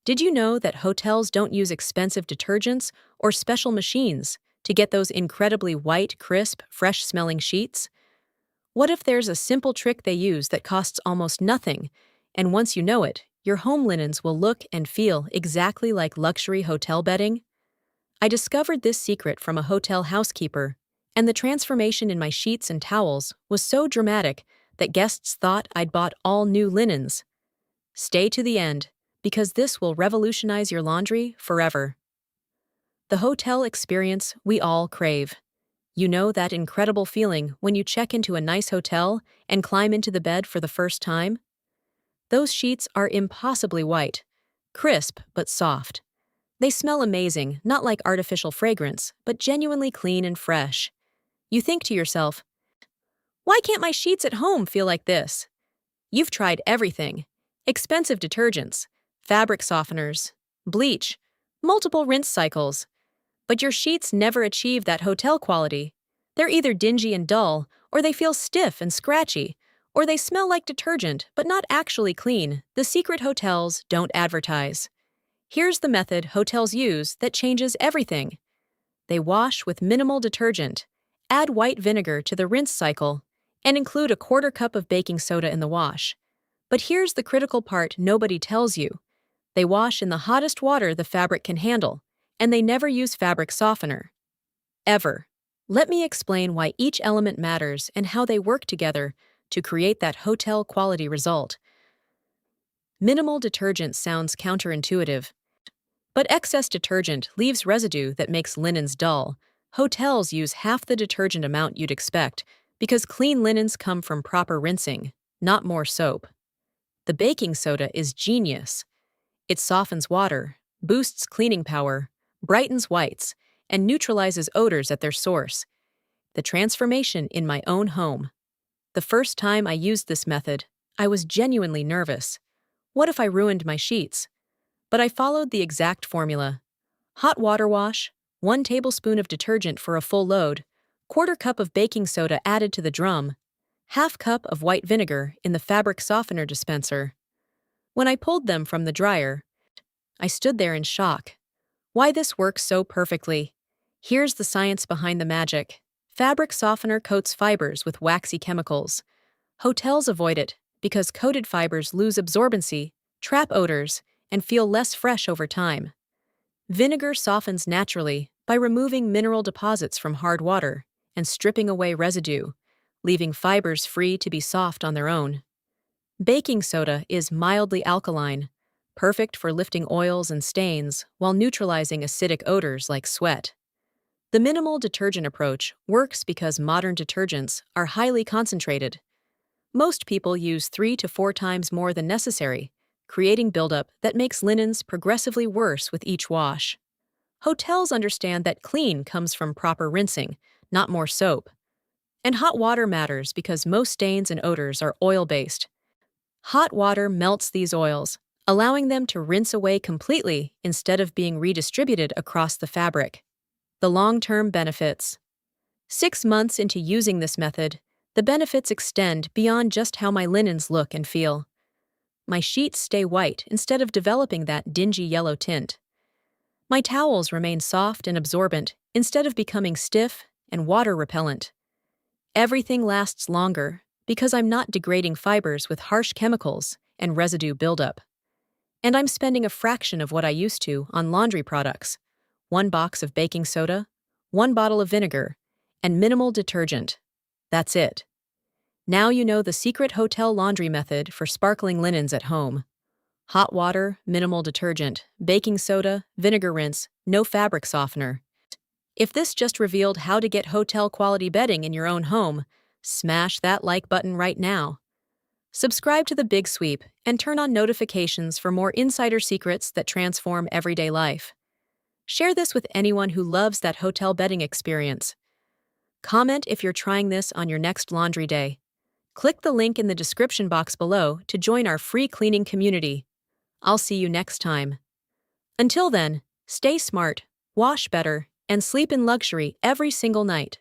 Did you know that hotels don't use expensive detergents or special machines to get those incredibly white, crisp, fresh-smelling sheets? What if there's a simple trick they use that costs almost nothing, and once you know it, your home linens will look and feel exactly like luxury hotel bedding? I discovered this secret from a hotel housekeeper, and the transformation in my sheets and towels was so dramatic that guests thought I'd bought all new linens. Stay to the end, because this will revolutionize your laundry forever. The hotel experience we all crave. You know that incredible feeling when you check into a nice hotel and climb into the bed for the first time? Those sheets are impossibly white, crisp but soft. They smell amazing, not like artificial fragrance, but genuinely clean and fresh. You think to yourself, why can't my sheets at home feel like this? You've tried everything. Expensive detergents, fabric softeners, bleach, multiple rinse cycles. But your sheets never achieve that hotel quality. They're either dingy and dull, or they feel stiff and scratchy, or they smell like detergent but not actually clean. The secret hotels don't advertise. Here's the method hotels use that changes everything. They wash with minimal detergent, add white vinegar to the rinse cycle, and include a quarter cup of baking soda in the wash. But here's the critical part nobody tells you. They wash in the hottest water the fabric can handle, and they never use fabric softener. Ever. Let me explain why each element matters and how they work together to create that hotel-quality result. Minimal detergent sounds counterintuitive, but excess detergent leaves residue that makes linens dull. Hotels use half the detergent amount you'd expect because clean linens come from proper rinsing, not more soap. The baking soda is genius. It softens water, boosts cleaning power, brightens whites, and neutralizes odors at their source. The transformation in my own home. The first time I used this method, I was genuinely nervous. What if I ruined my sheets? But I followed the exact formula. Hot water wash, 1 tablespoon of detergent for a full load, quarter cup of baking soda added to the drum, half cup of white vinegar in the fabric softener dispenser. When I pulled them from the dryer, I stood there in shock. Why this works so perfectly? Here's the science behind the magic. Fabric softener coats fibers with waxy chemicals. Hotels avoid it because coated fibers lose absorbency, trap odors, and feel less fresh over time. Vinegar softens naturally by removing mineral deposits from hard water and stripping away residue, leaving fibers free to be soft on their own. Baking soda is mildly alkaline, perfect for lifting oils and stains while neutralizing acidic odors like sweat. The minimal detergent approach works because modern detergents are highly concentrated. Most people use 3 to 4 times more than necessary, creating buildup that makes linens progressively worse with each wash. Hotels understand that clean comes from proper rinsing, not more soap. And hot water matters because most stains and odors are oil-based. Hot water melts these oils, allowing them to rinse away completely instead of being redistributed across the fabric. The long-term benefits. 6 months into using this method, the benefits extend beyond just how my linens look and feel. My sheets stay white instead of developing that dingy yellow tint. My towels remain soft and absorbent instead of becoming stiff and water-repellent. Everything lasts longer because I'm not degrading fibers with harsh chemicals and residue buildup. And I'm spending a fraction of what I used to on laundry products. 1 box of baking soda, 1 bottle of vinegar, and minimal detergent. That's it. Now you know the secret hotel laundry method for sparkling linens at home. Hot water, minimal detergent, baking soda, vinegar rinse, no fabric softener. If this just revealed how to get hotel-quality bedding in your own home, smash that like button right now. Subscribe to The Big Sweep and turn on notifications for more insider secrets that transform everyday life. Share this with anyone who loves that hotel bedding experience. Comment if you're trying this on your next laundry day. Click the link in the description box below to join our free cleaning community. I'll see you next time. Until then, stay smart, wash better, and sleep in luxury every single night.